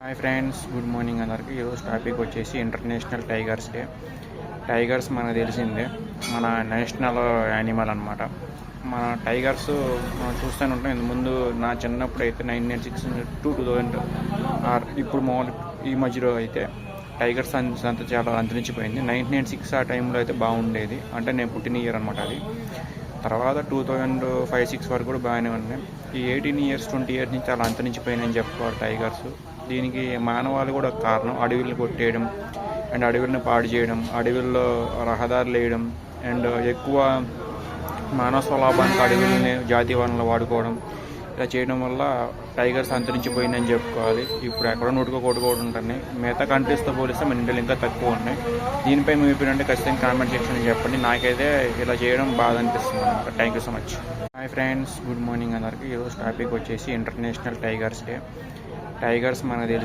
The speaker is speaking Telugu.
హాయ్ ఫ్రెండ్స్, గుడ్ మార్నింగ్ అందరికి. ఈరోజు టాపిక్ వచ్చేసి ఇంటర్నేషనల్ టైగర్స్ డే. టైగర్స్ మనకు తెలిసిందే, మన నేషనల్ యానిమల్ అనమాట. మన టైగర్స్ మనం చూస్తూనే ఉంటాం. ఇంత ముందు నా చిన్నప్పుడు అయితే 1996 to 2000 ఇప్పుడు ఈ మధ్యలో అయితే టైగర్స్ అంత చాలా అంతరించిపోయింది. 1996 ఆ టైంలో అయితే బాగుండేది, అంటే నేను పుట్టిన ఇయర్ అనమాట అది. తర్వాత 2005-06 వరకు కూడా బాగానే ఉన్నాయి. ఈ 18 years 20 years నుంచి చాలా అంతరించిపోయినాయని చెప్పుకోవాలి టైగర్స్. దీనికి మానవాళి కూడా కారణం. అడవులను కొట్టేయడం అండ్ అడవులను పాడు చేయడం, అడవుల్లో రహదారులు వేయడం అండ్ ఎక్కువ మానవ స్వలాభానికి అడవులని జాతీయ వనరులు వాడుకోవడం, ఇలా చేయడం వల్ల టైగర్స్ అంతరించిపోయిందని చెప్పుకోవాలి. ఇప్పుడు ఎక్కడో నోటుకోటి కూడా ఉంటున్నాయి. మిగతా కంట్రీస్తో పోలిస్తే మన ఇండియాలో ఇంకా తక్కువ ఉన్నాయి. దీనిపై మీ ఒపీనియన్ ఖచ్చితంగా కామెంట్ సెక్షన్లో చెప్పండి. నాకైతే ఇలా చేయడం బాధ అనిపిస్తుంది అనమాట. Thank you so much. Hi friends, good morning అందరికి. ఈరోజు టాపిక్ వచ్చేసి ఇంటర్నేషనల్ టైగర్స్ డే. టైగర్స్ మనకు తెలిసి